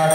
Hare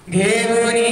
घेऊनी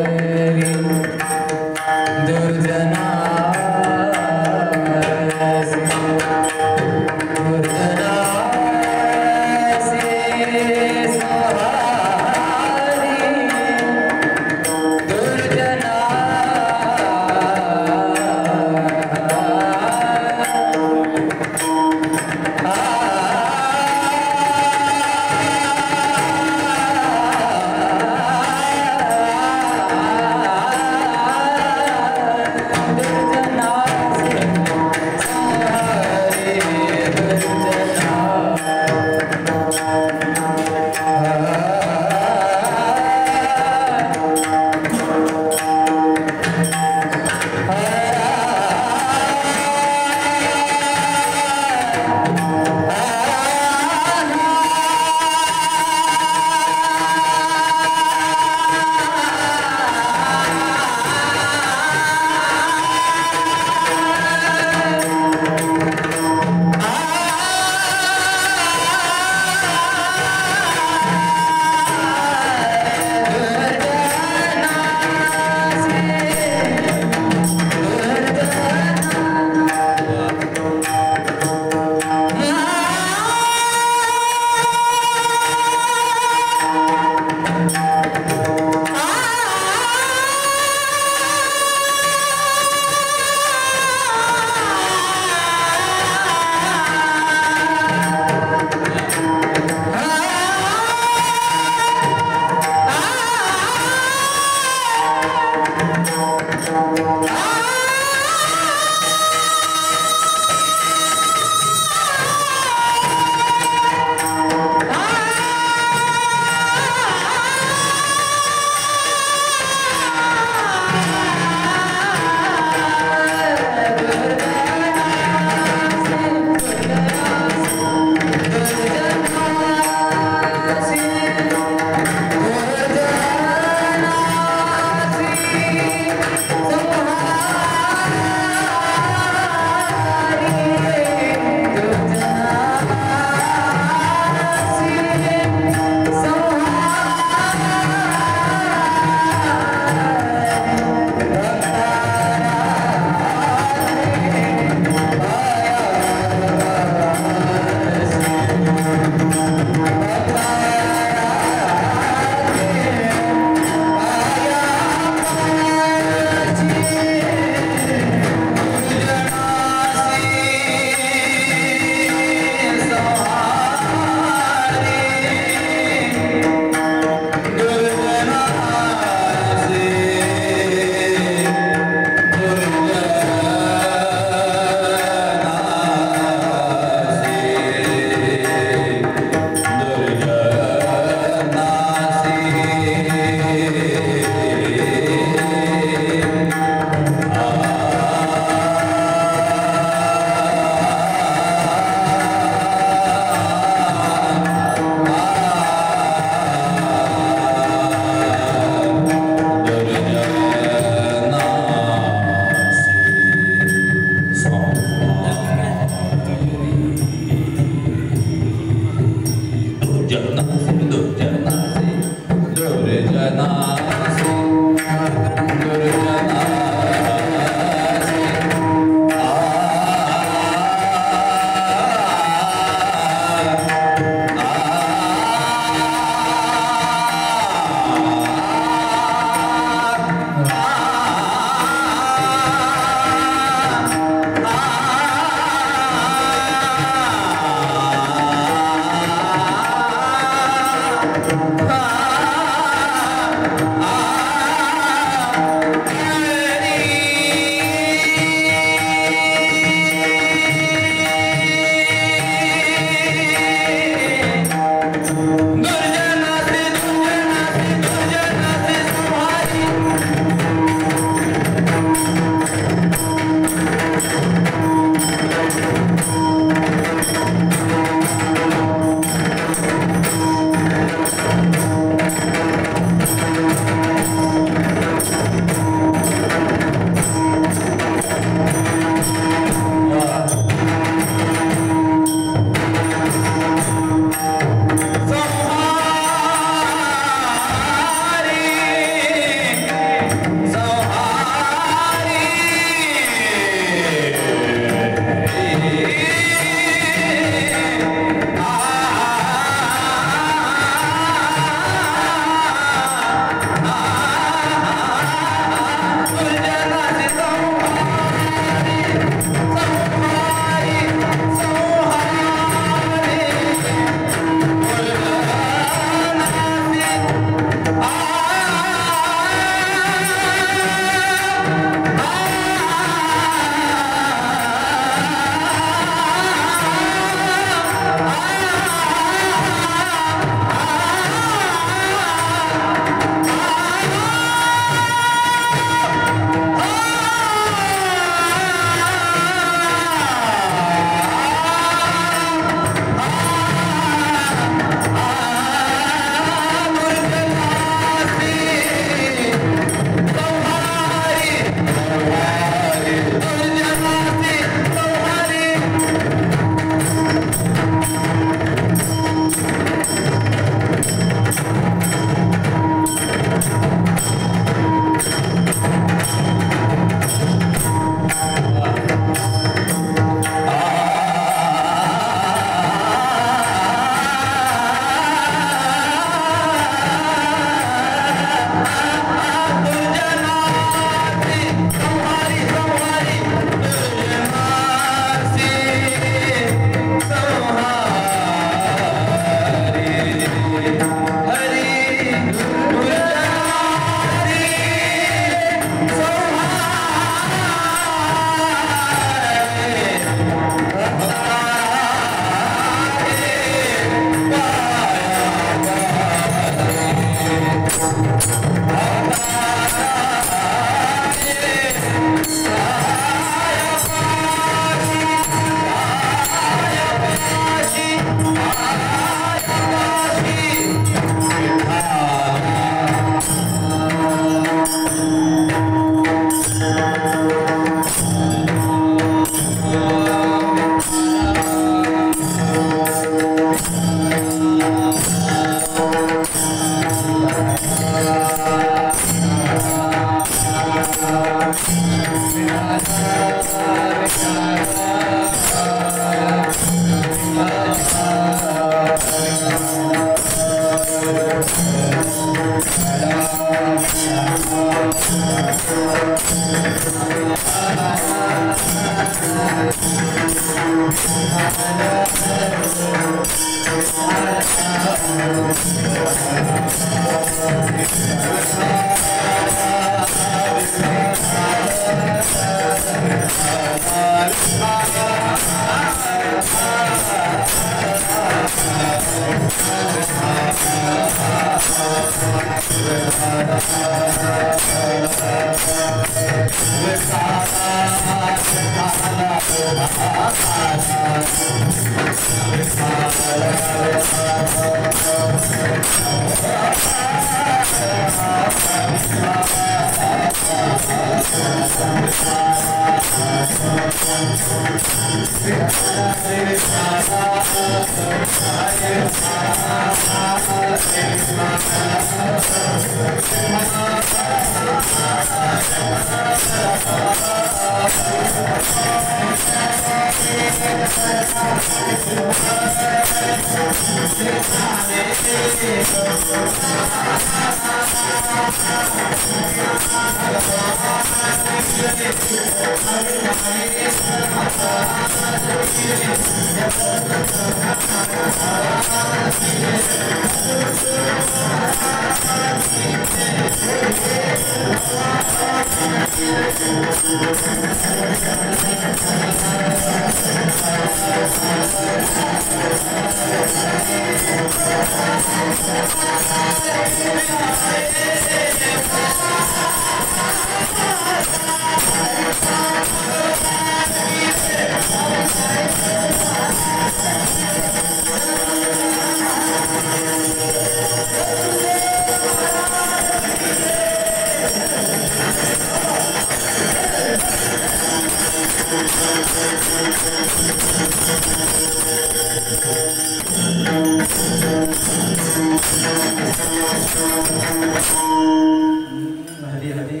Hari Hari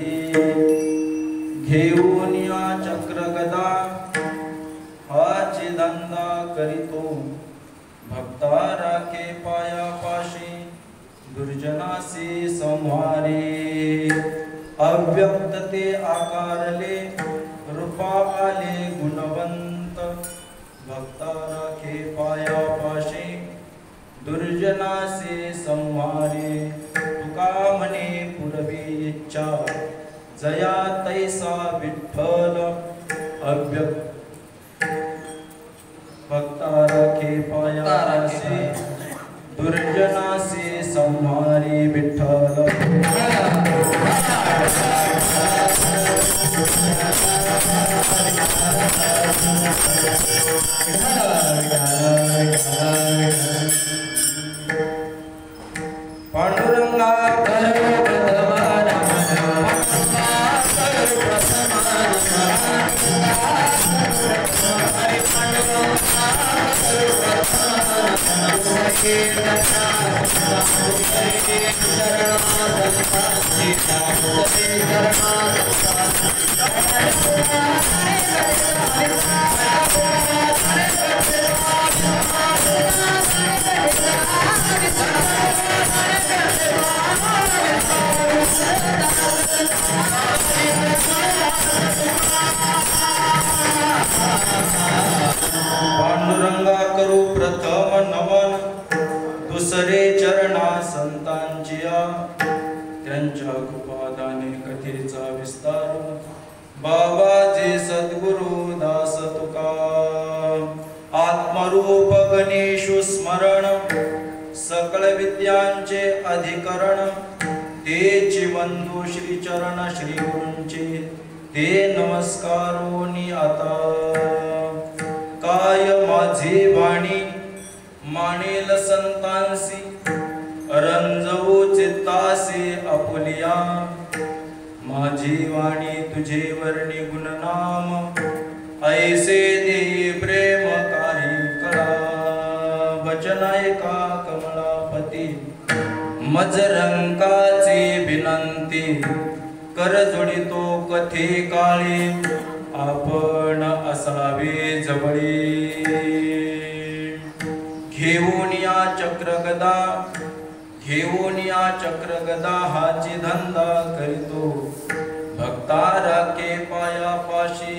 घेऊन या चक्र गदा हाची धंदा करीतो भक्ता राखे पायापाशी दुर्जनासी संहारे अव्यक्त ते आकारले रूपा आले गुणवंत भक्ता राखे पायापाशी दुर्जनासी संहारे तुका म्हणे पुरवी इच्छा जया तैसा विठ्ठल अव्यक्त भक्ता राखे पायापाशी दुर्जनासी संहारी विठ्ठल पांडुरंगा पांडुरंगा करू प्रथम नमन दुसरे चरणा संतांचिया त्यांच्या कृपादाने कथेचा विस्तार बाबाजी सद्गुरु दास तुका आत्मरूप गणेशु स्मरण सकल विद्यांचे अधिकरण तेची बंधू श्री चरण श्री गुरूंचे ते नमस्कारोनी आता काय माझी वाणी मानेल संतांसी रंजवू चित्तासी आपुलिया माझी वाणी तुझे वर्णी गुणनाम ऐसे दे प्रेम काही कळा वचन ऐका कमलापती मजरंकाची विनंती कर जोडितो कथे काळी आपण असावे जवळी घेऊन या चक्र गदा हाची धंदा करीतो भक्ता राखे पायापाशी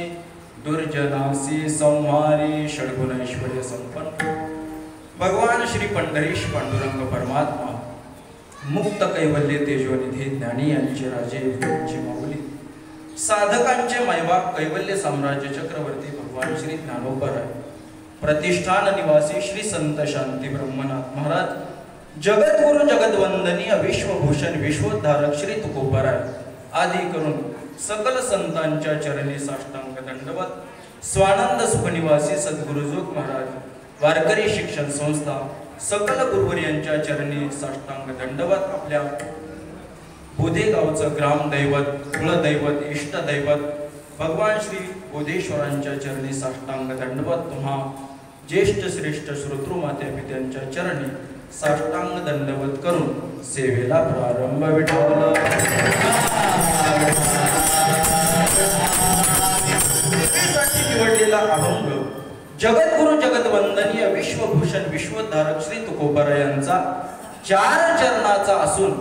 दुर्जनासी संहारी षड्गुण ऐश्वर्य संपन्न भगवान श्री पंढरीश पांडुरंग परमात्मा मुक्त कैवल्य तेजोनिधी ज्ञानी यांचे राजे यांची माऊली साधकांचे मायबाप कैवल्य साम्राज्य चक्रवर्ती भगवान श्री ज्ञानोबराय प्रतिष्ठान निवासी श्री संत शांती ब्रह्मनाथ महाराज जगद्गुरु जगद्वंदनीय विश्वभूषण विश्वोद्धारक श्री तुकोबराय आदी करून सकल संतांच्या चरणी साष्टांग दंडवत स्वानंद सुखनिवासी सद्गुरुजोग महाराज वारकरी शिक्षण संस्था सकल गुरुवर्यांच्या चरणी साष्टांग दंडवत आपल्या बोधेगावचं ग्रामदैवत कुलदैवत इष्टदैवत भगवान श्री बोधेश्वरांच्या चरणी साष्टांग दंडवत तुम्हा ज्येष्ठ श्रेष्ठ श्रोतृमाते पित्यांच्या चरणी साष्टांग दंडवत करून सेवेला प्रारंभ विठ्ठल निवडलेला अभंग जगद्गुरु जगद्वंदनीय विश्वभूषण विश्वोद्धारक श्री तुकोबराय यांचा 4 चरणाचा असून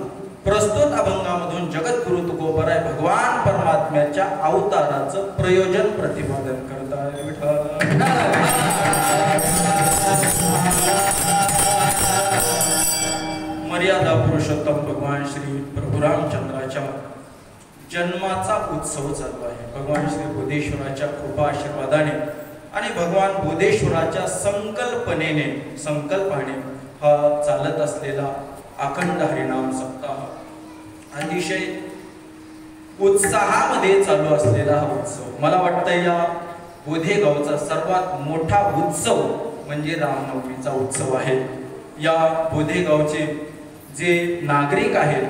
प्रस्तुत अभंगामधून जगद्गुरु तुकोबराय भगवान परमात्म्याच्या अवताराचं प्रयोजन प्रतिपादन करतात. मर्यादा पुरुषोत्तम भगवान श्री प्रभू रामचंद्राच्या जन्माचा उत्सव चालू आहे. भगवान श्री बोधेश्वराच्या कृपा आशीर्वादाने आणि भगवान बोधेश्वराच्या संकल्पाने हा चालत असलेला अखंड हरिनाम सप्ताह अतिशय उत्साहामध्ये चालू असलेला हा उत्सव. मला वाटतं या बोधेगावचा सर्वात मोठा उत्सव म्हणजे रामनवमीचा उत्सव आहे. या बोधेगावचे जे नागरिक आहेत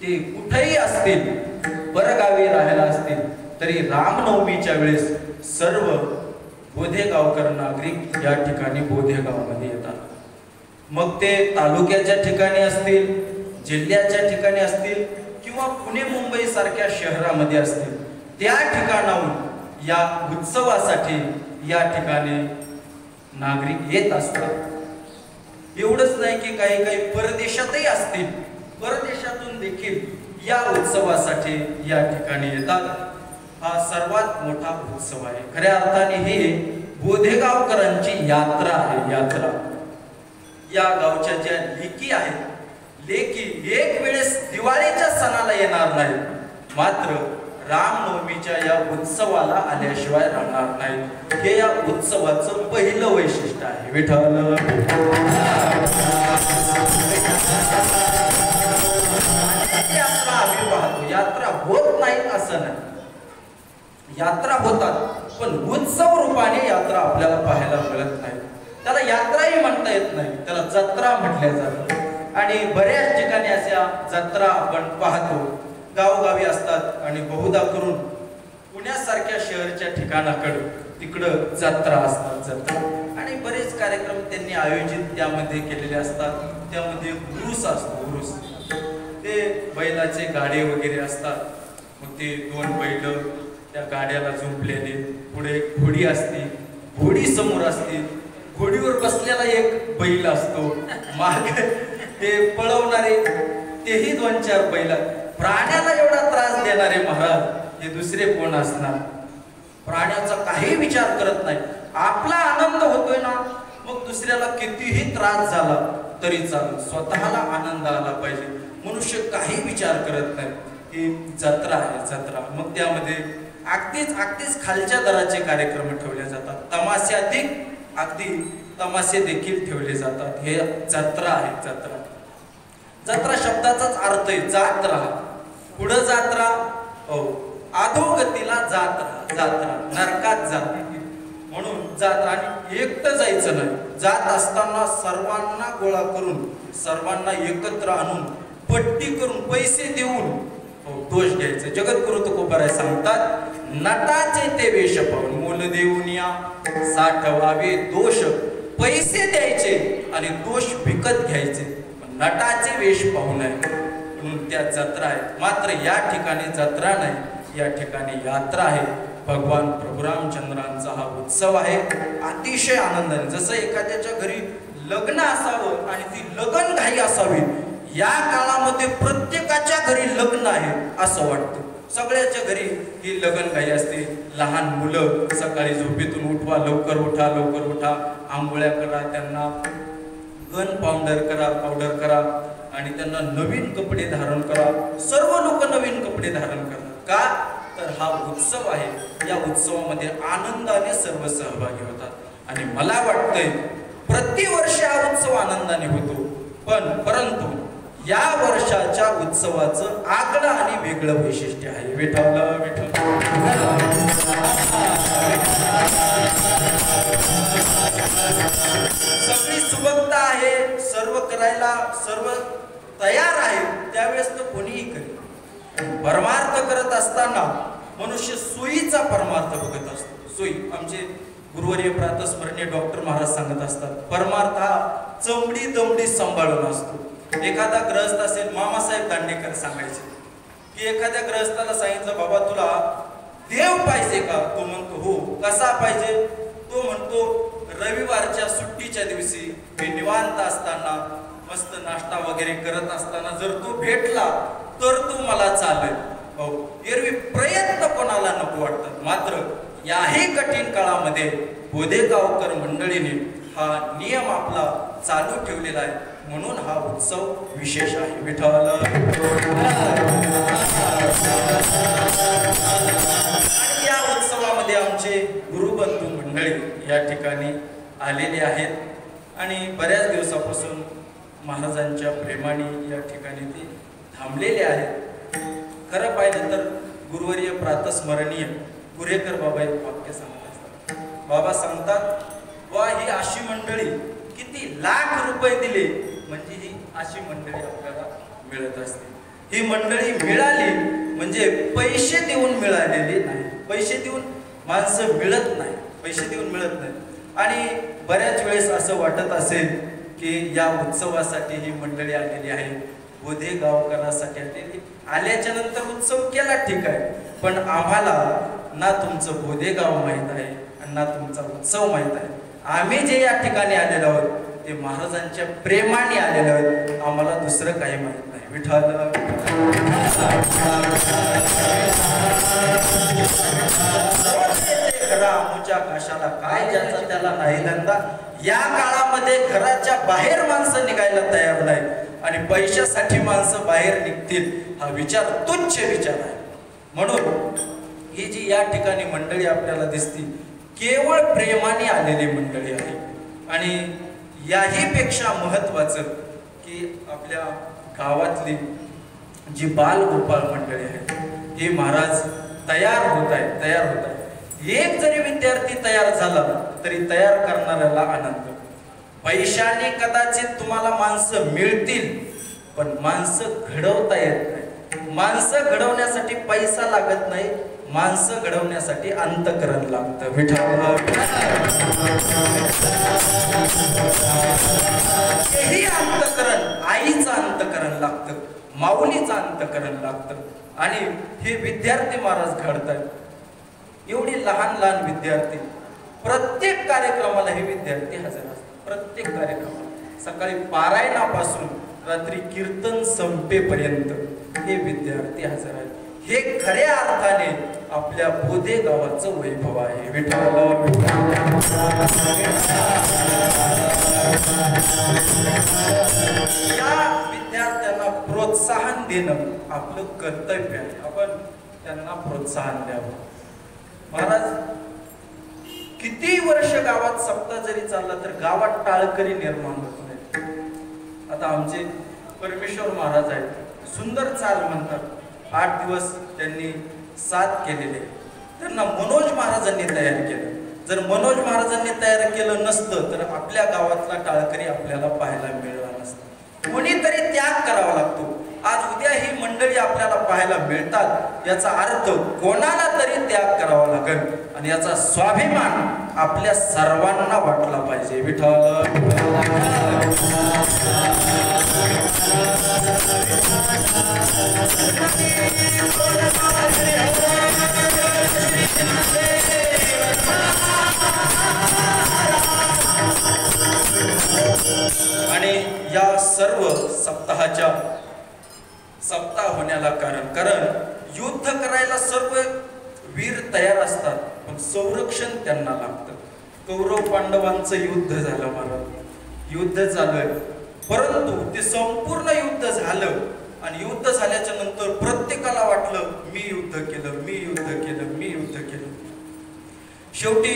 ते कुठेही असतील, परगावी राहायला असतील तरी रामनवमीच्या वेळेस सर्व बोधेगावकर नागरिक या ठिकाणी बोधेगावमध्ये येतात. मग ते तालुक्याच्या ठिकाणी असतील, जिल्ह्याच्या ठिकाणी असतील किंवा पुणे मुंबई सारख्या शहरामध्ये असतील, त्या ठिकाणाहून या उत्सवासाठी या ठिकाणी नागरिक येत असतात. एवढंच नाही की काही काही परदेशातही असतील, परदेशातून देखील या उत्सवासाठी या ठिकाणी येतात. हा सर्वात मोठा उत्सव आहे. खऱ्या अर्थाने हे बोधेगावकरांची यात्रा आहे. यात्रा या गावच्या ज्या लेकी आहेत, लेकी एक वेळेस दिवाळीच्या सणाला येणार नाही, मात्र रामनवमीच्या या उत्सवाला आल्याशिवाय राहणार नाही. हे या उत्सवाचं पहिलं वैशिष्ट्य आहे. विठ्ठल यात्रा आम्ही पाहतो, यात्रा होत नाही असं नाही, यात्रा होतात पण उत्सव रूपाने यात्रा आपल्याला पाहायला मिळत नाही. त्याला यात्राही म्हणता येत नाही, त्याला जत्रा म्हटल्या जातं. आणि बऱ्याच ठिकाणी अशा जत्रा आपण पाहतो, गावोगावी असतात आणि बहुधा करून पुण्यासारख्या शहराच्या ठिकाणाकडे तिकडं जत्रा असतात. जत्रा आणि बरेच कार्यक्रम त्यांनी आयोजित त्यामध्ये केलेले असतात. त्यामध्ये उरूस असतो. उरूस ते बैलाचे गाडे वगैरे असतात. मग ते दोन बैल त्या गाड्याला झुंपलेले, पुढे घोडी असते, घोडी समोर असते, घोडीवर बसलेला एक बैल असतो, माग ते पळवणारे तेही 2-4 बैल. प्राण्याला एवढा त्रास देणारे महाराज हे दुसरे कोण असणार? प्राण्याचा काही विचार करत नाही. आपला आनंद होतोय ना, मग दुसऱ्याला कितीही त्रास झाला तरी चालेल, स्वतःला आनंद आला पाहिजे. मनुष्य काही विचार करत नाही. ही जत्रा आहे, जत्रा. मग त्यामध्ये अगदीच खालच्या दराचे कार्यक्रम ठेवले जातात. अगदी तमाशे देखील ठेवले जातात. हे जत्रा आहे. जत्रा जत्रा शब्दाचाच अर्थ आहे जात्रा. पुढं जात्रा, अधोगतीला जात्रा, जात्रा नरकात जाते म्हणून जात्रा. आणि एकटं जायचं नाही, जात असताना सर्वांना गोळा करून, सर्वांना एकत्र आणून, पट्टी करून, पैसे देऊन दोष घ्यायचे. जगद्गुरु तुकोबराय सांगतात, नटाचे ते वेश पाहून मूल देऊन या साठवावे दोष. पैसे द्यायचे आणि दोष विकत घ्यायचे, नटाचे वेश पाहू नये म्हणून त्या जत्रा आहेत. मात्र या ठिकाणी जत्रा नाही, या ठिकाणी यात्रा आहे. भगवान प्रभू रामचंद्रांचा हा उत्सव आहे. अतिशय आनंदाने, जसं एखाद्याच्या घरी लग्न असावं आणि ती लगन घाई असावी, या काळामध्ये प्रत्येकाच्या घरी लग्न आहे असं वाटतं. सगळ्याच्या घरी ही लगन घाई असते. लहान मुलं सकाळी झोपेतून उठवा, लवकर उठा, लवकर उठा, आंघोळ्या करा, त्यांना गन पावडर करा आणि त्यांना नवीन कपडे धारण करा. सर्व लोक नवीन कपडे धारण करतात. का तर हा उत्सव आहे. या उत्सवामध्ये आनंदाने सर्व सहभागी होतात आणि मला वाटतंय प्रतिवर्षी हा उत्सव आनंदाने होतो. परंतु या वर्षाच्या उत्सवाचं आगळं आणि वेगळं वैशिष्ट्य आहे. विठ्ठल विठ्ठल. सगळी सुबकता आहे, सर्व करायला सर्व तयार आहे, त्यावेळेस तर कोणीही करेल. परमार्थ करत असताना मनुष्य सोयीचा परमार्थ बघत असतो. सोयी. आमचे गुरुवर्य प्रातस्मरणीय डॉक्टर महाराज सांगत असतात, परमार्थ हा चमडी दमडी सांभाळून असतो. एखादा ग्रहस्थ असेल, मामासाहेब दांडेकर सांगायचे की एखाद्या ग्रहस्थाला सांगितलं, बाबा तुला देव पाहिजे का? तो म्हणतो हो. कसा पाहिजे? तो म्हणतो रविवारच्या सुट्टीच्या दिवशी मी निवांत असताना मस्त नाश्ता वगैरे करत असताना जर तो भेटला तर तो मला चालेल. हो, एरवी प्रयत्न कोणाला नको वाटतात. मात्र याही कठीण काळामध्ये बोधेगावकर मंडळीने हा नियम आपला चालू ठेवलेला आहे, म्हणून हा उत्सव विशेष आहे. विठ्ठल. आणि या उत्सवामध्ये आमचे गुरुबंधू मंडळी या ठिकाणी आलेले आहेत आणि बऱ्याच दिवसापासून महाराजांच्या प्रेमाने या ठिकाणी ते थांबलेले आहेत. खरं पाहिलं तर गुरुवर्य प्रातस्मरणीय कुरेकर बाबा एक वाक्य सांगतात. बाबा सांगतात, वा ही अशी मंडळी किती लाख रुपये दिले म्हणजे ही अशी मंडळी आपल्याला मिळत असते. ही मंडळी मिळाली म्हणजे पैसे देऊन मिळालेली नाही. पैसे देऊन माणसं मिळत नाही, पैसे देऊन मिळत नाही. आणि बऱ्याच वेळेस असं वाटत असेल की या उत्सवासाठी ही मंडळी आलेली आहे, बोधेगावकरांसाठी आलेली. आल्याच्या नंतर उत्सव केला ठीक आहे, पण आम्हाला ना तुमचं बोधेगाव माहीत आहे आणि ना तुमचा उत्सव माहीत आहे. आम्ही जे या ठिकाणी आलेलो आहोत ते महाराजांच्या प्रेमाने आलेलो आहोत. आम्हाला दुसरं काही माहीत नाही. विठ्ठल. घराच्या काशाला काय ज्याचा त्याला नाही धंदा. या काळामध्ये घराच्या बाहेर माणसं निघायला तयार नाही आणि पैशासाठी माणसं बाहेर निघतील हा विचार तुच्छ विचार आहे. म्हणून ही जी या ठिकाणी मंडळी आपल्याला दिसती केवळ प्रेमाने आलेली मंडळी आहे. आणि याही पेक्षा महत्वाचं की आपल्या गावातली जी बालगोपाळ मंडळी आहे हे महाराज तयार होत आहे. एक जरी विद्यार्थी तयार झाला तरी तयार करणाऱ्याला आनंद. पैशाने कदाचित तुम्हाला माणसं मिळतील पण माणसं घडवता येत नाही. माणसं घडवण्यासाठी पैसा लागत नाही, माणसं घडवण्यासाठी अंतकरण लागतं. विठ्ठल. हेही अंतकरण आईचं अंतकरण लागतं, माऊलीचं अंतकरण लागतं. आणि हे विद्यार्थी महाराज घडतात. एवढी लहान लहान विद्यार्थी प्रत्येक कार्यक्रमाला हे विद्यार्थी हजर असतात. प्रत्येक कार्यक्रमाला सकाळी पारायणापासून रात्री कीर्तन संपेपर्यंत हे विद्यार्थी हजर आहेत. हे खऱ्या अर्थाने आपल्या बोधे गावाचं वैभव आहे. विठ्ठल. या विद्यार्थ्यांना प्रोत्साहन देणं आपलं कर्तव्य आहे. आपण त्यांना प्रोत्साहन द्यावं. महाराज किती वर्ष गावात सप्ताह जरी चालला तर गावात टाळकरी निर्माण होत नाही. आता आमचे परमेश्वर महाराज आहेत, सुंदर चाल म्हणतात. 8 दिवस त्यांनी साथ केलेले. त्यांना मनोज महाराजांनी तयार केलं. जर मनोज महाराजांनी तयार केलं नसतं तर आपल्या गावातला टाळकरी आपल्याला पाहायला मिळाला नसता. कोणीतरी त्याग करावा लागतो. आज उद्या ही मंडळी आपल्याला पाहायला मिळतात याचा अर्थ कोणाला तरी त्याग करावा लागेल आणि याचा स्वाभिमान आपल्या सर्वांना वाटला पाहिजे. विठ्ठल. आणि या सर्व सप्ताह होण्याला कारण युद्ध करायला सर्व वीर तयार असतात पण संरक्षण त्यांना लागतं. कौरव पांडवांचं युद्ध झालं महाराज, युद्ध झालंय परंतु ते संपूर्ण युद्ध झालं आणि युद्ध झाल्याच्या नंतर प्रत्येकाला वाटलं मी युद्ध केलं. शेवटी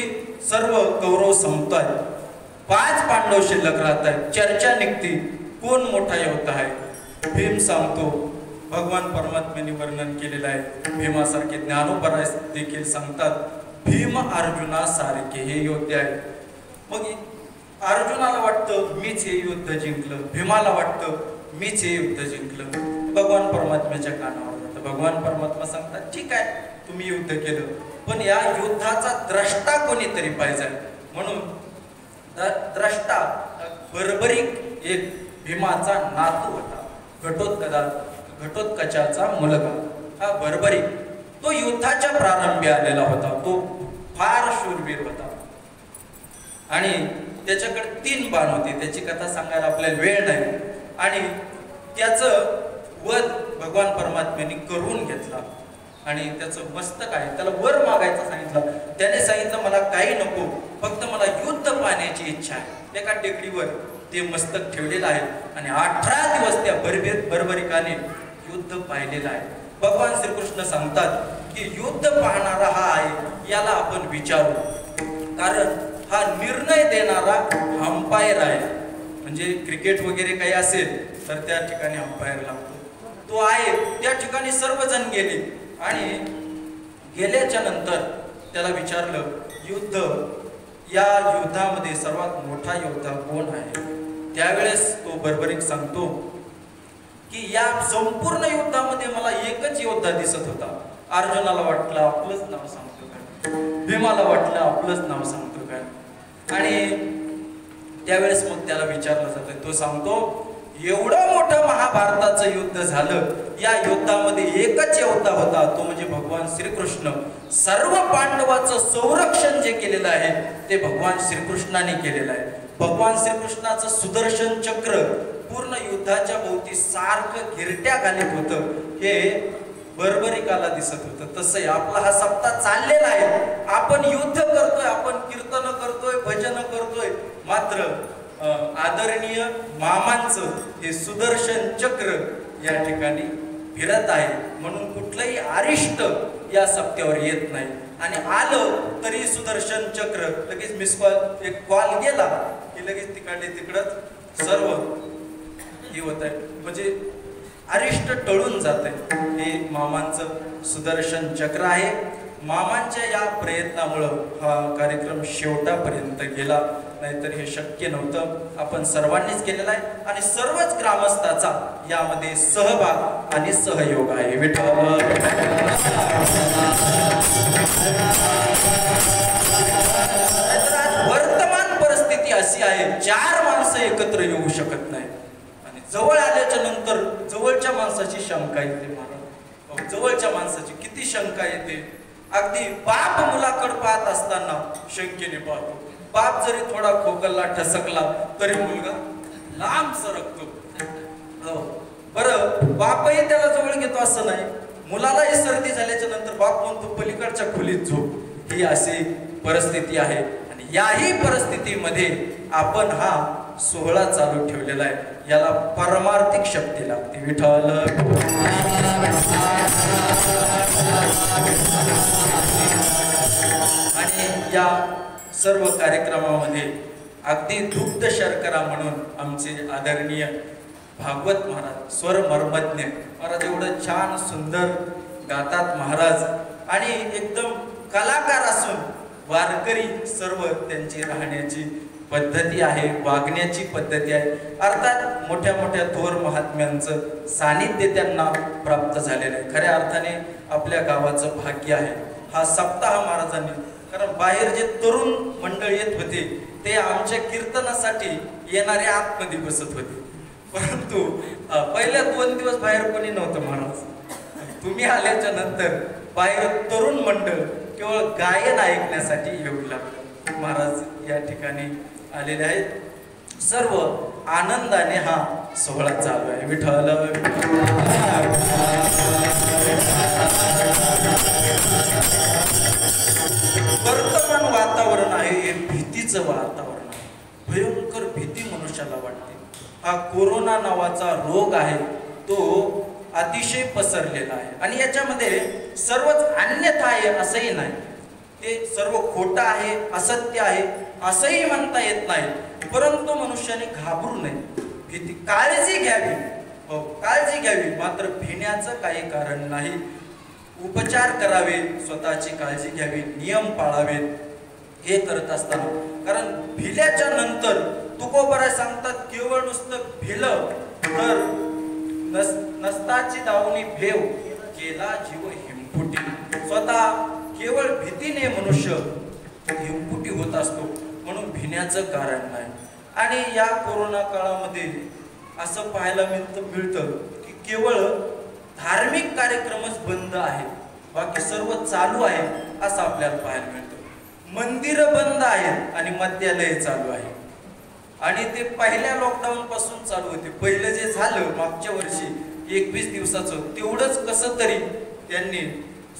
सर्व कौरव संपतात, 5 पांडव शिल्लक राहतात. चर्चा निघती कोण मोठा योद्धा आहे. भीम सांगतो. भगवान परमात्म्याने वर्णन केलेलं आहे. भीमासारखे ज्ञानोबराय देखील सांगतात भीम अर्जुना सारखे हे योद्धे आहेत. मग अर्जुनाला वाटतं मीच हे युद्ध जिंकलं, भीमाला वाटतं मीच हे युद्ध जिंकलं. भगवान परमात्म्याच्या कानावर जातं. भगवान परमात्मा सांगतात ठीक आहे तुम्ही युद्ध केलं पण या युद्धाचा द्रष्टा कोणीतरी पाहिजे. म्हणून द्रष्टा बर्बरीक एक भीमाचा नातू होता, घटोत्कचाचा मुलगा. हा बर्बरीक तो युद्धाच्या प्रारंभी आलेला होता. तो फार शूरवीर होता आणि त्याच्याकडे 3 बाण होते. त्याची कथा सांगायला आपल्याला वेळ नाही आणि त्याचं वध भगवान परमात्म्याने करून घेतला आणि त्याचं मस्तक आहे त्याला वर मागायचं सांगितलं. त्याने सांगितलं मला काही नको, फक्त मला युद्ध पाहण्याची इच्छा आहे. एका टेकडीवर ते मस्तक ठेवलेलं आहे आणि 18 दिवस त्या बर्बरिकाने युद्ध पाहिलेलं आहे. भगवान श्रीकृष्ण सांगतात की युद्ध पाहणारा हा आहे, याला आपण विचारू, कारण हा निर्णय देणारा अंपायर आहे. म्हणजे क्रिकेट वगैरे काही असेल तर त्या ठिकाणी अंपायर लागतो, तो आहे. त्या ठिकाणी सर्वजण गेले आणि गेल्याच्या नंतर त्याला विचारलं युद्ध, या युद्धामध्ये सर्वात मोठा योद्धा कोण आहे? त्यावेळेस तो बर्बरिक सांगतो की या संपूर्ण युद्धामध्ये मला एकच योद्धा दिसत होता. अर्जुनाला वाटलं आपलंच नाव सांगतो काय, भीमाला वाटलं आपलंच नाव सांगतो काय. आणि त्यावेळेस मग त्याला विचारलं जातं, तो सांगतो एवढं मोठं महाभारताचं युद्ध झालं, या युद्धामध्ये एकच योद्धा होता, तो म्हणजे भगवान श्रीकृष्ण. सर्व पांडवाचं संरक्षण जे केलेलं आहे ते भगवान श्रीकृष्णाने केलेलं आहे. भगवान श्रीकृष्णाचं सुदर्शन चक्र पूर्ण युद्धाच्या भोवती सारखं घिरट्या घालीत होतं, हे बर्बरिकाला दिसत होतं. तसंही आपला हा सप्ताह चाललेला आहे, आपण युद्ध करतोय, आपण कीर्तन करतोय, भजन करतोय, मात्र आदरणीय मामांचं हे सुदर्शन चक्र या ठिकाणी फिरत आहे. म्हणून कुठलंही अरिष्ट या सप्त्यावर येत नाही. आणि आलं तरी सुदर्शन चक्र लगेच मिस कॉल, एक कॉल गेला की लगेच तिकडच सर्व हे होत आहे. म्हणजे अरिष्ट टळून जात आहे. हे मामांचं सुदर्शन चक्र आहे. मामांच्या या प्रयत्नामुळं हा कार्यक्रम शेवटापर्यंत गेला, नाहीतर हे शक्य नव्हतं. आपण सर्वांनीच केलेलं आहे आणि सर्वच ग्रामस्थाचा यामध्ये सहभाग आणि सहयोग आहे. विठ्ठल वर्तमान परिस्थिती अशी आहे, 4 माणसं एकत्र येऊ शकत नाही आणि जवळ आल्याच्या नंतर जवळच्या माणसाची शंका येते. महाराज, जवळच्या माणसाची किती शंका येते. अगदी बाप मुलाकडे पाहत असताना शंकेने पाहतो. बाप जरी थोडा खोकलला, ठसकला तरी मुलगा लांब सरकतो. बरं, बापही त्याला जवळ घेतो असं नाही. मुलालाही सर्दी झाल्याच्या नंतर बाप म्हणतो पलीकडच्या खोलीत झोप. ही अशी परिस्थिती आहे आणि याही परिस्थितीमध्ये आपण हा सोहळा चालू ठेवलेला आहे. याला परमार्थिक शक्ती लागते. विठ्ठल आणि या सर्व कार्यक्रमामध्ये अगदी दुग्ध शर्करा म्हणून आमचे आदरणीय भागवत महाराज, स्वर मर्मज्ञ महाराज, एवढं छान सुंदर गातात महाराज आणि एकदम कलाकार असून वारकरी सर्व त्यांची राहण्याची पद्धती आहे, वागण्याची पद्धती आहे. अर्थात मोठ्या मोठ्या थोर महात्म्यांचं सानिध्य त्यांना प्राप्त झालेलं आहे. खऱ्या अर्थाने आपल्या गावाचं भाग्य आहे हा सप्ताह महाराजांनी. कारण बाहेर जे तरुण मंडळ येत होते ते आमच्या कीर्तनासाठी येणारे आतमध्ये बसत होते, परंतु पहिल्या 2 दिवस बाहेर कोणी नव्हतं महाराज. तुम्ही आल्याच्या नंतर बाहेर तरुण मंडळ केवळ गायन ऐकण्यासाठी येऊ लागलं. महाराज या ठिकाणी आलेले आहेत. सर्व आनंदाने हा सोहळा चालू आहे. विठ्ठल वर्तमान वातावरण आहे हे भीतीचं वातावरण आहे. भयंकर भीती मनुष्याला वाटते. हा कोरोना नावाचा रोग आहे तो अतिशय पसरलेला आहे आणि याच्यामध्ये सर्वच अन्यथा आहे असंही नाही. ते सर्व खोटं आहे, असत्य आहे असंही म्हणता येत नाही. परंतु मनुष्याने घाबरू नये, भीती काळजी घ्यावी. हो, काळजी घ्यावी, मात्र भिण्याचं काही कारण नाही. उपचार करावे, स्वतःची काळजी घ्यावी, नियम पाळावेत. हे करत असताना, कारण भिल्याच्या नंतर तुकोबराय सांगतात केवळ नुसतं भिलं तर नसताची दावणी भेव केला जीव हिमफुटी. स्वतः केवळ भीतीने मनुष्य हिमफुटी होत असतो, म्हणून भिण्याचं कारण नाही. आणि या कोरोना काळामध्ये असं पाहायला मिळतं की केवळ धार्मिक कार्यक्रमच बंद आहेत, बाकी सर्व चालू आहे असं आपल्याला पाहायला मिळतं. मंदिरं बंद आहेत आणि मद्यालय चालू आहे. आणि ते पहिल्या लॉकडाऊन पासून चालू होते. पहिलं जे झालं मागच्या वर्षी 21 दिवसाचं, तेवढंच कसं तरी त्यांनी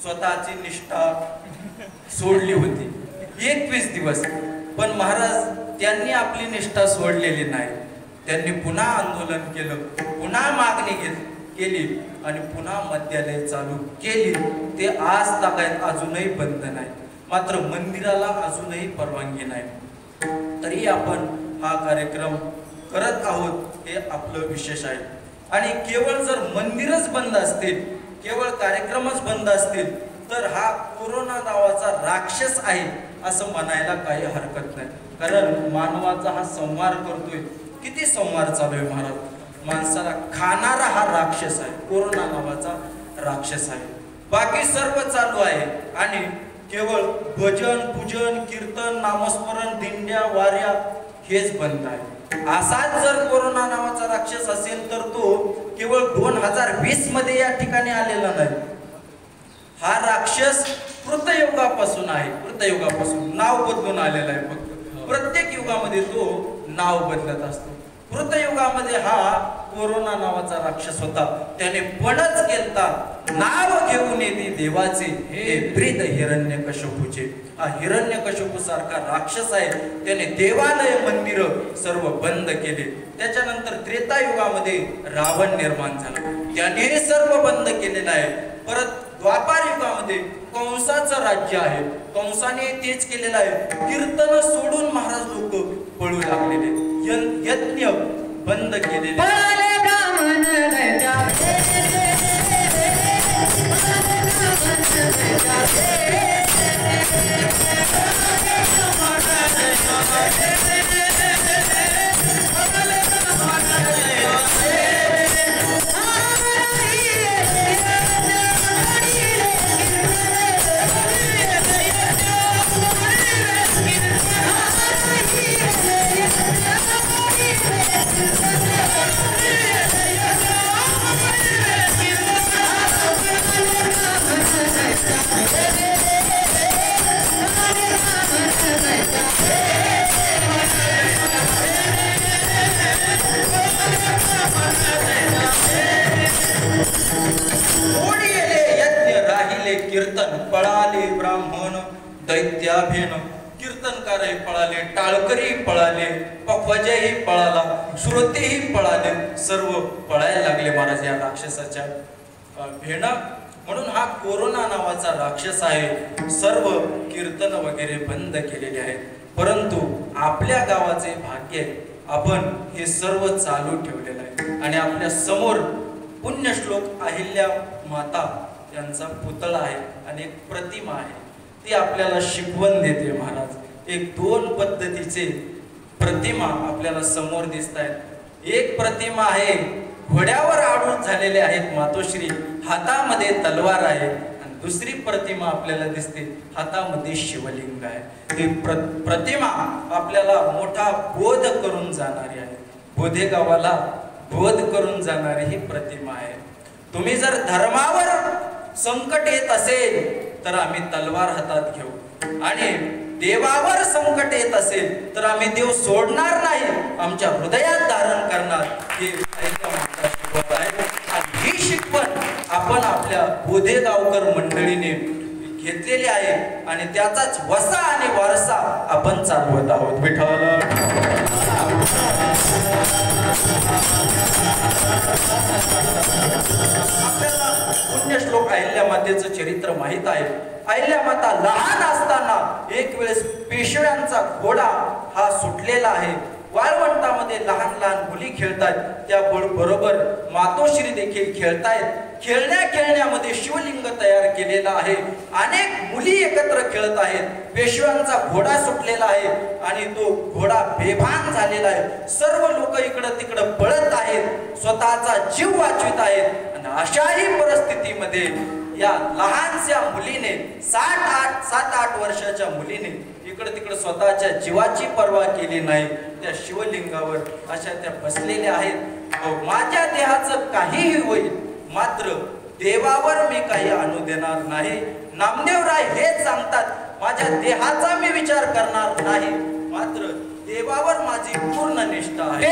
स्वतःची निष्ठा सोडली होती 21 दिवस. पण महाराज त्यांनी आपली निष्ठा सोडलेली नाही. त्यांनी पुन्हा आंदोलन केलं, पुन्हा मागणी केली आणि पुन्हा मद्यालय चालू केली. ते आज तागायत अजूनही बंद नाही. मात्र मंदिराला अजूनही परवानगी नाही. तरी आपण हा कार्यक्रम करत आहोत, हे आपलं विशेष आहे. आणि केवळ जर मंदिरच बंद असतील, केवळ कार्यक्रमच बंद असतील, तर हा कोरोना नावाचा राक्षस आहे असं म्हणायला काही हरकत नाही. कारण मानवाचा हा संहार करतोय. किती संहार चालू आहे महाराज. माणसाला खाणारा हा राक्षस आहे, कोरोना नावाचा राक्षस आहे. बाकी सर्व चालू आहे आणि केवळ भजन, पूजन, कीर्तन, नामस्मरण, दिंड्या, वाऱ्या हेच बंद आहे. असाच जर कोरोना नावाचा राक्षस असेल तर तो केवळ 2020 मध्ये या ठिकाणी आलेला नाही. हा राक्षस कृतयुगापासून आहे. कृतयुगापासून नाव बदलून आलेला आहे. फक्त प्रत्येक युगामध्ये तो नाव बदलत असतो. कृतयुगामध्ये हा कोरोना नावाचा राक्षस होता. त्याने पणच केलता, नाव घेऊन येते देवाचे हे ब्रीद हिरण्यकश्यपूचे. हा हिरण्यकश्यपू सारखा राक्षस आहे. त्याने देवालय मंदिर सर्व बंद केले. त्याच्यानंतर त्रेतायुगामध्ये रावण निर्माण झाला, त्याने सर्व बंद केलेलं आहे. परत द्वापार युगामध्ये कंसाचं राज्य आहे, कंसाने तेच केलेलं आहे. कीर्तन सोडून महाराज लोक पळू लागलेले, यज्ञ बंद केलेले. कीर्तन पळाले ब्राह्मण दैत्याभेन. कीर्तनकारही पळाले, टाळकरी पळाले, पखवाजाही पळाला, श्रोतेही पळाले, सर्व पळायला लागले महाराज या राक्षसाच्या भेन. म्हणून हा कोरोना नावाचा राक्षस आहे. सर्व कीर्तन वगैरे बंद केलेले आहेत. परंतु आपल्या गावाचे भाग्य आपण हे सर्व चालू ठेवलेलं आहे. आणि आपल्या समोर पुण्यश्लोक अहिल्या माता यांचा पुतळा आहे आणि एक प्रतिमा आहे. ती आपल्याला शिकवण देते महाराज. एक 2 पद्धतीचे प्रतिमा आपल्याला समोर दिसत आहेत. एक प्रतिमा आहे, घोड्यावर आरूढ झालेले आहेत मातोश्री, हातामध्ये तलवार आहे. आणि दुसरी प्रतिमा आपल्याला दिसते, हातामध्ये शिवलिंग आहे. ही प्रतिमा आपल्याला मोठा बोध करून जाणारी आहे. बोधे गावाला बोध करून जाणारी ही प्रतिमा आहे. तुम्ही जर धर्मावर संकट येत असेल तर आम्ही तलवार हातात घेऊ, आणि देवावर संकट येत असेल तर आम्ही देव सोडणार नाही, आमच्या हृदयात धारण करणार. हे शिकवत आहे. आणि ही शिकवण आपण आपल्या बोधे गावकर मंडळीने घेतलेली आहे आणि त्याचाच वसा आणि वारसा आपण चालवत आहोत. विठ्ठल आपल्याला पुण्यश्लोक अहिल्या मातेचं चरित्र माहित आहे. अहिल्या माता लहान असताना एक वेळेस पेशव्यांचा घोडा हा सुटलेला आहे. वाळवंटामध्ये लहान लहान मुली खेळतात, त्या बरोबर मातोश्री देखील खेळतायत. खेळण्यामध्ये शिवलिंग तयार केलेला आहे. अनेक मुली एकत्र खेळत आहेत. पेशव्यांचा घोडा सुटलेला आहे आणि तो घोडा बेभान झालेला आहे. सर्व लोक इकडं तिकडं पळत आहेत, स्वतःचा जीव वाचवित आहेत. आणि अशाही परिस्थितीमध्ये या लहानशा मुलीने 7-8 वर्षाच्या मुलीने इकडे तिकडे स्वतःच्या जीवाची पर्वा केली नाही. त्या शिवलिंगावर अशा त्या बसलेल्या आहेत. माझ्या देहाचं काहीही होईल, मात्र देवावर मी काही आणू देणार नाही. नामदेवराय हेच सांगतात, माझ्या देहाचा मी विचार करणार नाही, मात्र देवावर माझी पूर्ण निष्ठा आहे.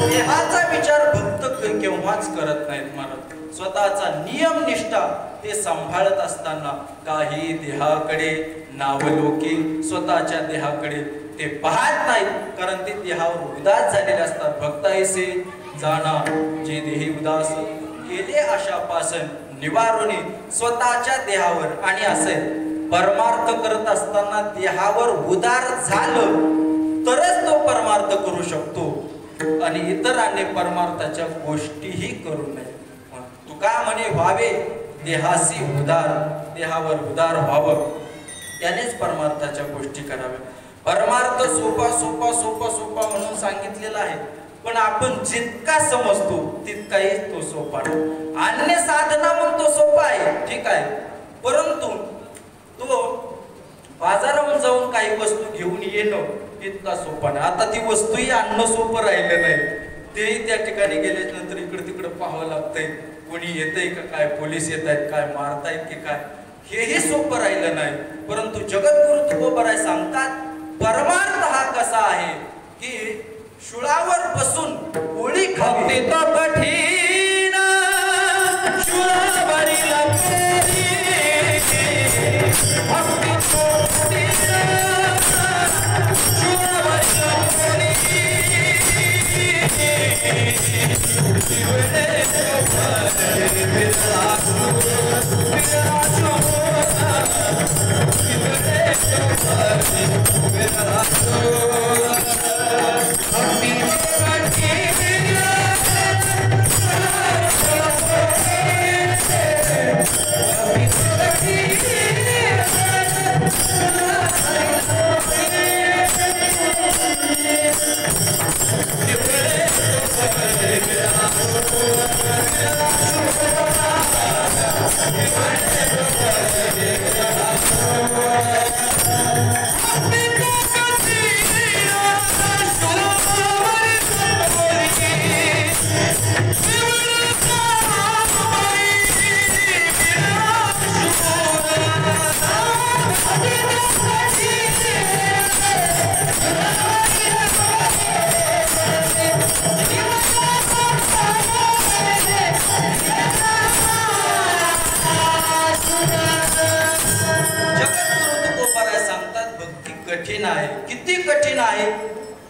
देहाचा विचार भक्त केव्हाच करत नाहीत महाराज. स्वतःचा नियम निष्ठा ते सांभाळत असताना काही देहाकडे नावलोकी स्वतःच्या देहाकडे ते पाहत नाहीत, कारण ते देहावर उदास झालेले असतात. भक्ताईसे जाणा जे देही उदास केले आशापासन निवारुनी स्वतःच्या देहावर. आणि असे परमार्थ करत असताना देहावर उदार झालं तरच तो परमार्थ करू शकतो, आणि इतरांनी परमार्थाच्या गोष्टीही करू नये. तुका म्हणे व्हावे देहासी उदार, देहावर उदार व्हावं, त्यानेच परमार्थाच्या गोष्टी कराव्या. परमार्थ सोपा सोपा सोपा सोपा म्हणून सांगितलेला आहे, पण आपण जितका समजतो तितकाही तो सोपा नाही. अन्य साधना म्हणून तो सोपा आहे, ठीक आहे, परंतु तो बाजारावर जाऊन काही वस्तू घेऊन येणं इतका सोपा नाही. आता ती वस्तूही आणणं सोपं राहिलं नाही, तेही त्या ठिकाणी गेल्याच्या नंतर इकडे तिकडे पाहावं लागतंय, कोणी येतंय का काय, पोलीस येत आहेत काय, मारतायत की काय, हेही सोपं राहिलं नाही. परंतु जगद्गुरु तुकोबराय सांगतात परमार्थ हा कसा आहे की शुळावर बसून पोळी खावी तो कठीण, शुळावरील पोळी भक्ती कठीण, शुळावरील पोळी किती कठीण आहे.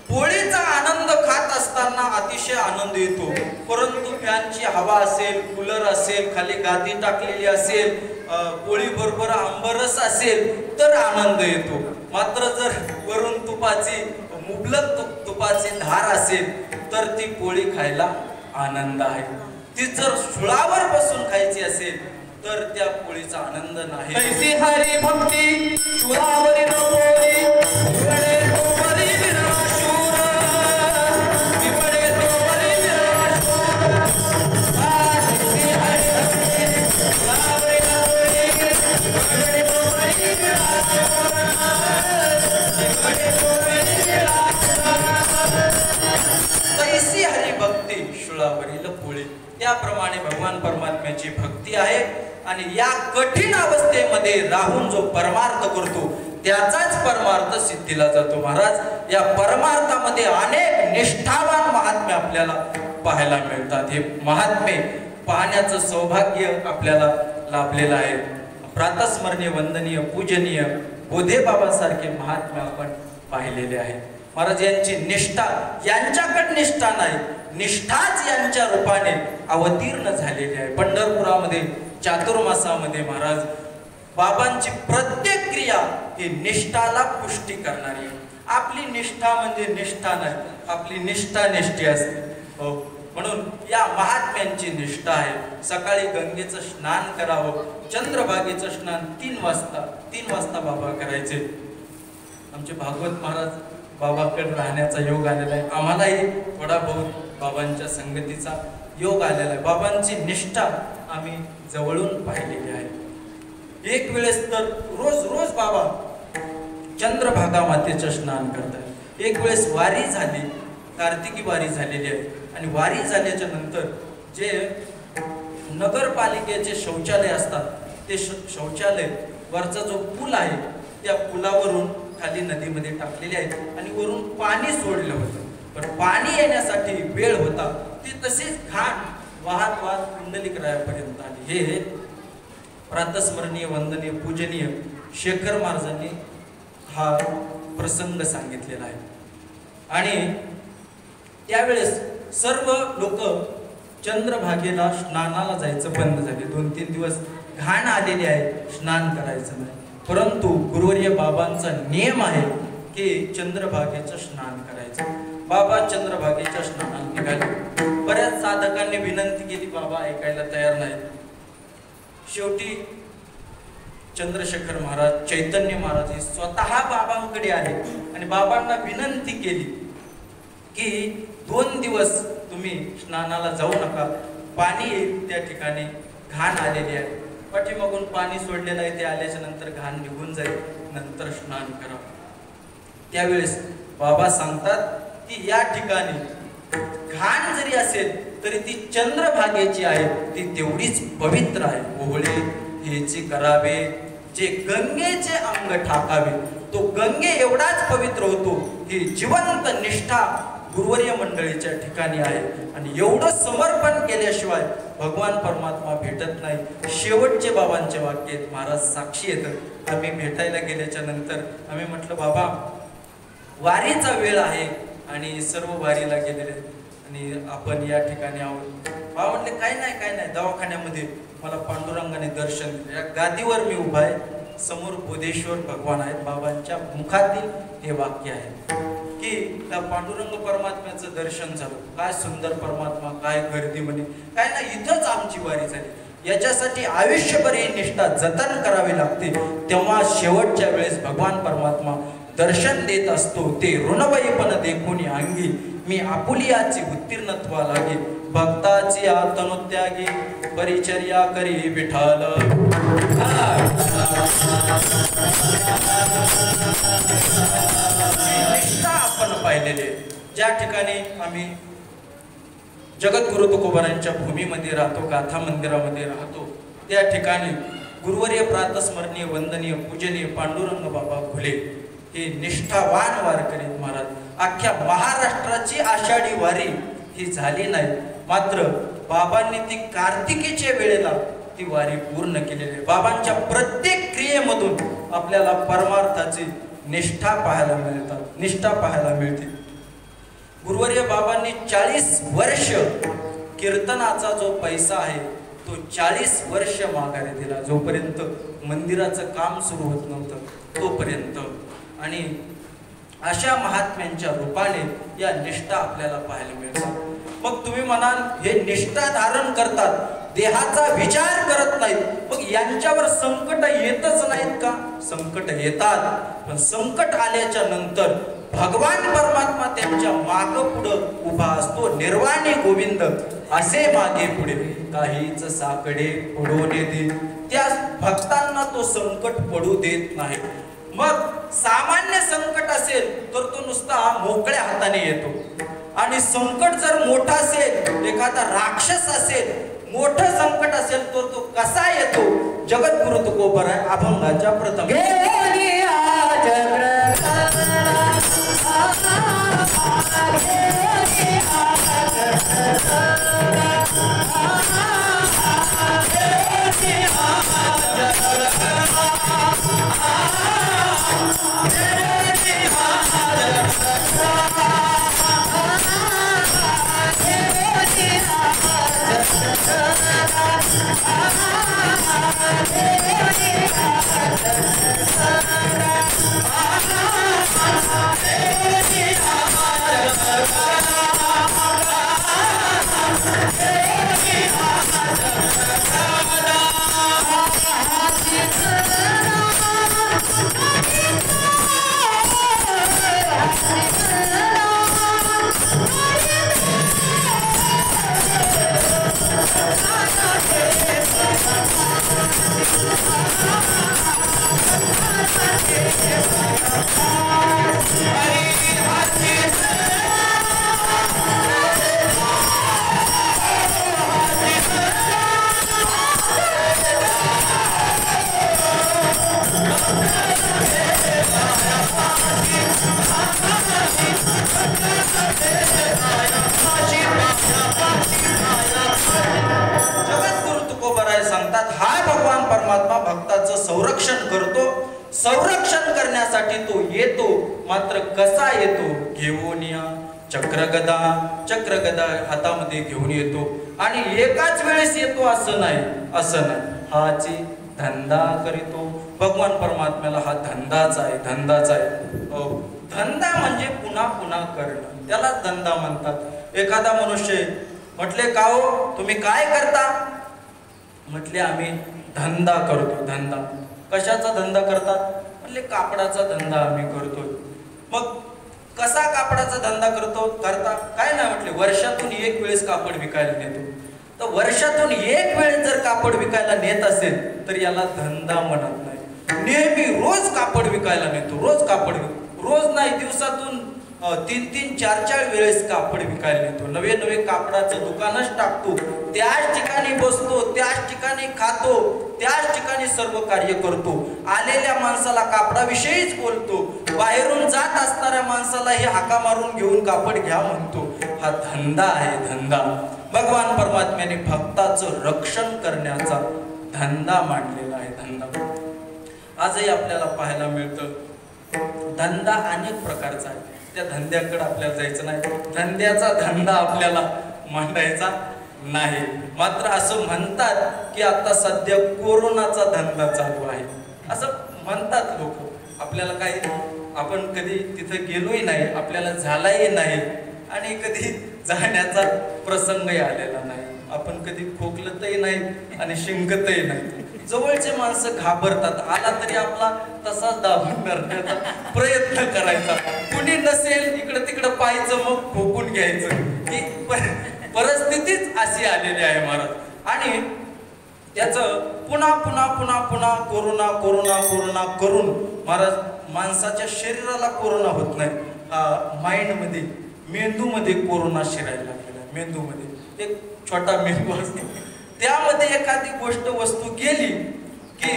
पोळीचा आनंद खात असताना अतिशय आनंद येतो, परंतु फॅनची हवा असेल, कूलर असेल, खाली गादी टाकलेली असेल, पोळी बरोबर आंबरस असेल तर आनंद येतो. मात्र जर वरून तुपाची मुबलक तुपाची धार असेल तर ती पोळी खायला आनंद आहे. ती जर शुळावर बसून खायची असेल तर त्या पोळीचा आनंद नाही. ऐसी हरी भक्ती शुळावरील पोळी, विवळे तोवरी विनाशूर, विवळे तोवरी विनाशूर. ऐसी हरी भक्ती शुळावरील पोळी, विवळे तोवरी विनाशूर, विवळे तोवरी विनाशूर. ऐसी हरी भक्ती शुळावरील पोळी, त्याप्रमाणे भगवान परमात्म्याची भक्ती आहे. आणि या कठीण अवस्थेमध्ये राहून जो परमार्थ करतो त्याचाच परमार्थ सिद्धीला जातो. महाराज, या परमार्थामध्ये अनेक निष्ठावान महात्मे आपल्याला पाहायला मिळतात. हे महात्मे पाहण्याचं सौभाग्य आपल्याला लाभलेलं आहे. प्रातस्मरणीय, वंदनीय, पूजनीय बोधे बाबासारखे महात्मे आपण पाहिलेले आहेत. महाराज, यांची निष्ठा, यांच्याकडे निष्ठा नाही, निष्ठाच यांच्या रूपाने अवतीर्ण झालेली आहे. पंढरपुरामध्ये चातुर्मासामध्ये महाराज बाबांची प्रत्येक क्रिया ही निष्ठाला पुष्टी करणारी आहे. आपली निष्ठा म्हणजे निष्ठा नाही, आपली निष्ठा निष्ठी असते. हो, म्हणून या महात्म्यांची निष्ठा आहे. सकाळी गंगेचं स्नान करावं, चंद्रभागेचं स्नान 3 वाजता बाबा करायचे. आमचे भागवत महाराज बाबाकडे राहण्याचा योग आलेला आहे. आम्हालाही थोडा बहुत बाबांच्या संगतीचा योग आलेला आहे. बाबांची निष्ठा आम्ही जवळून पाहिलेली आहे. एक वेळेस तर रोज रोज बाबा चंद्रभागा मातेचं स्नान करतात. एक वेळेस वारी झाली, कार्तिकी वारी झालेली आहे आणि वारी झाल्याच्या नंतर जे नगरपालिकेचे शौचालय असतात ते शौचालय वरचा जो पूल आहे त्या पुलावरून खाली नदीमध्ये टाकलेले आहेत आणि वरून पाणी सोडलं होतं. पण पाणी येण्यासाठी वेळ होता. ती तशीच घाण वाहत वाहत कुंडलिकरायापर्यंत आली. हे प्रातस्मरणीय, वंदनीय, पूजनीय शेखर महाराजांनी हा प्रसंग सांगितलेला आहे. आणि त्यावेळेस सर्व लोक चंद्रभागेला स्नानाला जायचं बंद झाले. 2-3 दिवस घाण आलेली आहे, स्नान करायचं नाही. परंतु गुरुवर्य बाबांचा नियम आहे की चंद्रभागेचं स्नान करायचं. बाबा चंद्रभागेच्या स्नानाला निघाले. बऱ्याच साधकांनी विनंती केली, बाबा ऐकायला तयार नाही. शेवटी चंद्रशेखर महाराज, चैतन्य महाराज हे स्वतः बाबांकडे आले आणि बाबांना विनंती केली की 2 दिवस तुम्ही स्नानाला जाऊ नका. पाणी त्या ठिकाणी घाण आलेली आहे. पाठीमागून पाणी सोडलेलं आहे, ते आल्याच्या नंतर घाण निघून जाईल, नंतर स्नान करा. त्यावेळेस बाबा सांगतात की या ठिकाणी घाण जरी असेल तरी ती चंद्रभागेची आहे, ती तेवढीच पवित्र आहे. ओहळे हेचे करावे जे गंगेचे अंग ठाकावे, तो गंगे एवढाच पवित्र होतो की जिवंत निष्ठा गुरुवर्य मंडळीच्या ठिकाणी आहे. आणि एवढं समर्पण केल्याशिवाय भगवान परमात्मा भेटत नाही. शेवटचे बाबांचे वाक्य आहेत, महाराज साक्षी येतात. आम्ही भेटायला गेल्याच्या नंतर आम्ही म्हटलं, बाबा वारीचा वेळ आहे आणि सर्व वारीला गेलेले आणि आपण या ठिकाणी आहोत. बाबा म्हटले, काय नाही, दवाखान्यामध्ये मला पांडुरंगाने दर्शन दिले. या गादीवर मी उभा आहे, समोर बोधेश्वर भगवान आहेत. बाबांच्या मुखातील हे वाक्य आहे की त्या पांडुरंग परमात्म्याचं दर्शन झालं. काय सुंदर परमात्मा, काय गर्दी म्हणे. काय नाही, इथंच आमची वारी झाली. याच्यासाठी आयुष्यभर ही निष्ठा जतन करावी लागते. तेव्हा शेवटच्या वेळेस भगवान परमात्मा दर्शन देत असतो. ते ऋणवैपण देखुनी अंगी मी आपुलियाची उत्तीर्णत्वा लागे. भक्ताची आतनुत्यागी परिचर्या करी विठाल. निष्ठा आपण पाहिलेले. ज्या ठिकाणी आम्ही जगद्गुरु तुकोबारांच्या भूमीमध्ये राहतो, गाथा मंदिरामध्ये राहतो, त्या ठिकाणी गुरुवर्य प्रातस्मरणीय, वंदनीय, पूजनीय पांडुरंग बाबा घुले हे निष्ठावान वारकरी महाराज. अख्ख्या महाराष्ट्राची आषाढी वारी ही झाली नाही, मात्र बाबांनी ती कार्तिकीच्या वेळेला ती वारी पूर्ण केलेली आहे. बाबांच्या प्रत्येक क्रियेमधून आपल्याला परमार्थाची निष्ठा पाहायला मिळते. गुरुवर्य बाबांनी 40 वर्ष कीर्तनाचा जो पैसा आहे तो 40 वर्ष माघारी दिला, जोपर्यंत मंदिराचं काम सुरू होत नव्हतं तोपर्यंत. आणि अशा महात्म्यांच्या रूपाने या निष्ठा आपल्याला पाहायला मिळतात. मग तुम्ही म्हणाल, हे निष्ठा धारण करतात, देहाचा विचार करत नाहीत, मग यांच्यावर संकट येतच नाहीत का? संकट येतात, पण संकट आल्याच्या नंतर भगवान परमात्मा त्यांच्या माग पुढं उभा असतो. निर्वाणी गोविंद असे मागे पुढे काहीच साकडे पडू देत. त्या भक्तांना तो संकट पडू देत नाही. मग सामान्य संकट असेल तर तो नुसता मोकळ्या हाताने येतो, आणि संकट जर मोठा असेल, एखादा राक्षस असेल, मोठं संकट असेल तर तो कसा येतो? जगद्गुरु तुकोबरा अभंगाच्या प्रथम Yeah. परमात्मा भक्ताचं संरक्षण करतो. संरक्षण करण्यासाठी तो येतो. मात्र कसा येतो? घेऊन या चक्रगदा. चक्रगदा हातामध्ये घेऊन येतो आणि एकाच वेळेस येतो असं नाही. हाची धंदा करीतो. भगवान परमात्म्याला हा धंदाच आहे. धंदा म्हणजे पुन्हा पुन्हा करणं, त्याला धंदा म्हणतात. एखादा मनुष्य म्हटले, का हो तुम्ही काय करता? म्हटले, आम्ही धंदा करतो. धंदा कशाचा धंदा करतात? म्हटले, कापडाचा धंदा आम्ही करतो. मग कसा कापडाचा धंदा करता? काय नाही म्हटले, वर्षातून एक वेळेस कापड विकायला नेतो. तर वर्षातून एक वेळेस जर कापड विकायला नेत असेल तर याला धंदा म्हणत नाही. नेहमी रोज कापड विकायला नेतो. रोज नाही, दिवसातून 3-3, 4-4 वेळेस कापड विकायला नेतो. नवे कापडाचं दुकानच टाकतो. त्याच ठिकाणी बसतो, त्याच ठिकाणी खातो, त्याच ठिकाणी सर्व कार्य करतो. आलेल्या माणसाला कापडाविषयीच बोलतो. बाहेरून जात असणाऱ्या माणसाला हे हाका मारून घेऊन कापड घ्या म्हणतो. हा धंदा आहे, धंदा. भगवान परमात्म्याने भक्ताचं रक्षण करण्याचा धंदा मांडलेला आहे. धंदा आजही आपल्याला पाहायला मिळतं. धंदा अनेक प्रकारचा आहे. त्या धंद्याकडे आपल्याला जायचं नाही. धंद्याचा धंदा आपल्याला मांडायचा नाही. मात्र असं म्हणतात की आता सध्या कोरोनाचा धंदा चालू आहे, असं म्हणतात लोक. आपल्याला काही, आपण कधी तिथे गेलोही नाही, आपल्याला झालाही नाही आणि कधी जाण्याचा प्रसंगही आलेला नाही. आपण कधी खोकलतही नाही आणि शिंकतही नाही. जवळचे माणसं घाबरतात. आला तरी आपला तसाच दाबून करण्याचा प्रयत्न करायचा. कुणी नसेल इकडं तिकडं पाहायचं, मग खोकून घ्यायचं. ही परिस्थितीच अशी आलेली आहे महाराज. आणि त्याचं पुन्हा कोरोना करून महाराज माणसाच्या शरीराला कोरोना होत नाही. माइंडमध्ये, मेंदूमध्ये कोरोना शिरायला लागलेला. मेंदूमध्ये एक छोटा मेंदू असतो, त्यामध्ये एखादी गोष्ट वस्तू गेली की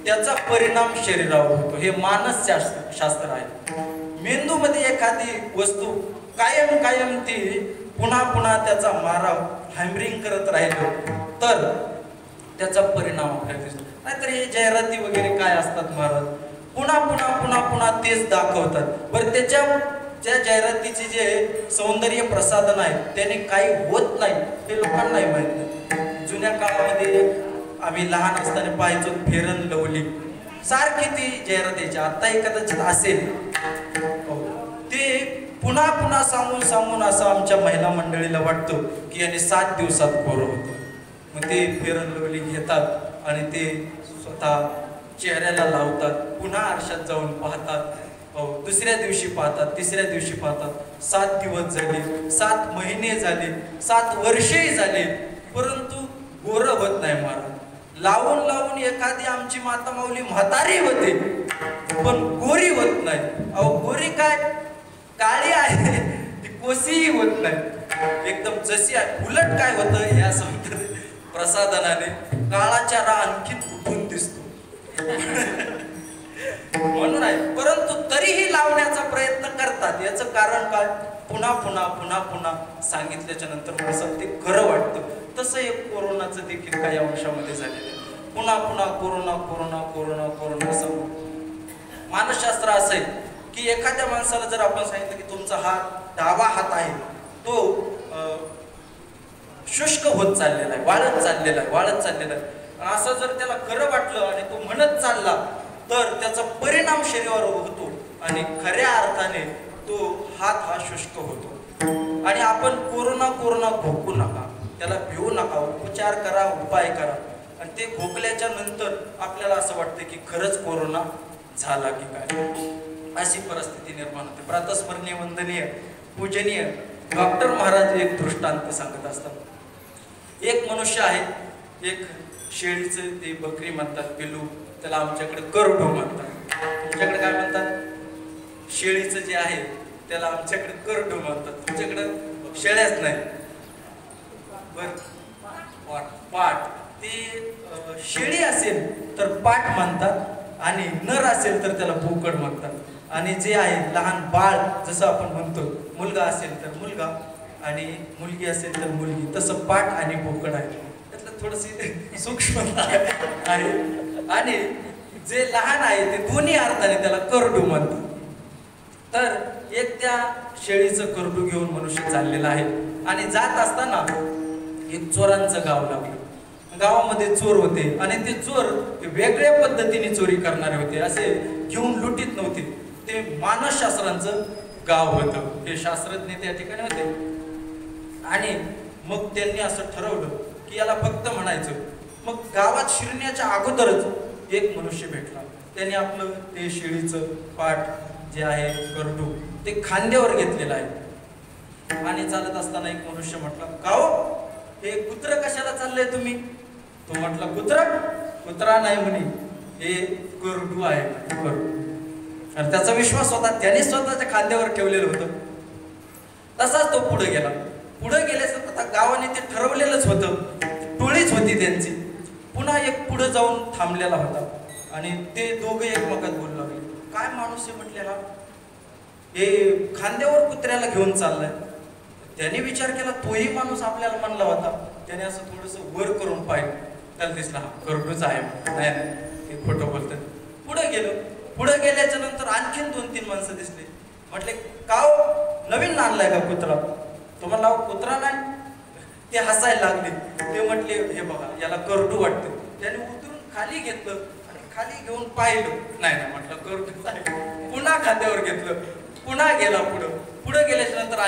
त्याचा परिणाम शरीरावर होतो. हे मानसशास्त्र आहे. मेंदूमध्ये एखादी वस्तू कायम ती पुन्हा त्याचा मारा हॅमरिंग करत राहिलो तर त्याचा परिणाम आपल्याला दिसतो. नाहीतर हे जाहिराती वगैरे काय असतात महाराज, पुन्हा तेच दाखवतात. बरं, त्या जाहिरातीचे जे सौंदर्य प्रसाधन आहे त्याने काही होत नाही हे लोकांनाही माहित नाही. जुन्या काळामध्ये आम्ही लहान असताना पाहायचो फेरन लवली, सारखी ती जाहिरात यायची. आताही कदाचित असेल. ते पुन्हा सांगून असं आमच्या महिला मंडळीला वाटतं की याने 7 दिवसात कोरं होतं. मग ते फेरन लवली घेतात आणि ते स्वतः चेहऱ्याला लावतात. पुन्हा आरशात जाऊन पाहतात. दुसऱ्या दिवशी पाहतात, तिसऱ्या दिवशी पाहतात. 7 दिवस झाले, 7 महिने झाले, 7 वर्षेही झाले, परंतु गोरं होत नाही महाराज. लावून एखादी आमची माता माऊली म्हातारी होते पण गोरी होत नाही. गोरी काय, काळी आहे, ती कोसीही होत नाही, एकदम जशी आहे. उलट काय होतं, या सौंदर्य प्रसाधनाने काळाच्या आणखीन उठून दिसतो म्हणून आहे. परंतु तरीही लावण्याचा प्रयत्न करतात. याचं कारण काय, पुन्हा सांगितल्याच्या नंतर माणसाला ते खरं वाटतं. तसं एक कोरोनाचं देखील काही अंशामध्ये झालेलं आहे. पुन्हा कोरोना सांगू. मानसशास्त्र असं आहे की एखाद्या माणसाला जर आपण सांगितलं की तुमचा डावा हात आहे तो शुष्क होत चाललेला आहे, वाळत चाललेला आहे, असं जर त्याला खरं वाटलं आणि तो म्हणत चालला तर त्याचा परिणाम शरीरावर होतो आणि खऱ्या अर्थाने तो हात हा शुष्क होतो. आणि आपण कोरोना खोकू नका, त्याला भिवू नका, उपचार करा, उपाय करा. आणि ते खोकल्याच्या नंतर आपल्याला असं वाटतं की खरंच कोरोना झाला की काय, अशी परिस्थिती निर्माण होते. प्रातस्मरणीय, वंदनीय, पूजनीय डॉक्टर महाराज एक दृष्टांत सांगत असतात. एक मनुष्य आहे, एक शेळीचं ते बकरी म्हणतात, पिल्लू, त्याला आमच्याकडे करडू म्हणतात. तुमच्याकडे काय म्हणतात? शेळीचं जे आहे त्याला आमच्याकडे करडू म्हणतात. तुमच्याकडे शेळ्याच नाही. पाट, ती शेळी असेल तर पाट म्हणतात आणि नर असेल तर त्याला बोकड म्हणतात. आणि जे आहे लहान बाळ, जसं आपण म्हणतो, मुलगा असेल तर मुलगा आणि मुलगी असेल तर मुलगी, तसं पाट आणि बोकड आहे. त्यातलं थोडंसं सूक्ष्मता आहे. आणि जे लहान आहे ते दोन्ही अर्थाने त्याला करडू म्हणतात. तर एक त्या शेळीचं करडू घेऊन मनुष्य चाललेला आहे आणि जात असताना एक चोरांचं गाव लागलं. गावामध्ये चोर होते आणि ते चोर वेगळ्या पद्धतीने चोरी करणारे होते. असे घेऊन लुटीत नव्हते. ते मानसशास्त्रांचं गाव होतं. हे शास्त्रज्ञ त्या ठिकाणी होते. आणि मग त्यांनी असं ठरवलं की याला फक्त म्हणायचं. मग गावात शिरण्याच्या अगोदरच एक मनुष्य भेटला. त्याने आपलं ते शेळीचं पाठ जे आहे करडू ते खांद्यावर घेतलेलं आहे आणि चालत असताना एक मनुष्य म्हटला, का हो हे कुत्र कशाला चाललंय तुम्ही? तो म्हटला, कुत्रा नाही म्हणे, हे करडू आहे करडू. आणि त्याचा विश्वास होता, त्याने स्वतःच्या खांद्यावर ठेवलेलं होतं. तसाच तो पुढे गेला. पुढे गेल्याचं आता गावाने ते ठरवलेलंच होतं, टोळीच होती त्यांची. पुन्हा एक पुढे जाऊन थांबलेला होता आणि ते दोघे एकमेकात बोलू लागले. काय माणूस आहे म्हटलेला, हे खांद्यावर कुत्र्याला घेऊन चाललाय. त्याने विचार केला, तोही माणूस आपल्याला म्हणला होता. त्याने असं थोडस वर करून पाहिलं, त्याला दिसला हा करडूच आहे. नाही हे खोटं बोलतात. पुढे गेलो. पुढे गेल्याच्या नंतर आणखीन 2-3 माणसं दिसले. म्हटले, का नवीन आणलाय का कुत्रा? तो म्हणला, कुत्रा नाही. ते हसायला लागले. ते म्हटले, हे बघा याला करडू वाटते. त्याने उतरून खाली घेतलं आणि खाली घेऊन पाहिलं. नाही ना म्हटलं करडूच आहे. पुन्हा खांद्यावर घेतलं. पुन्हा गेला पुढे गेल्याच्या नंतर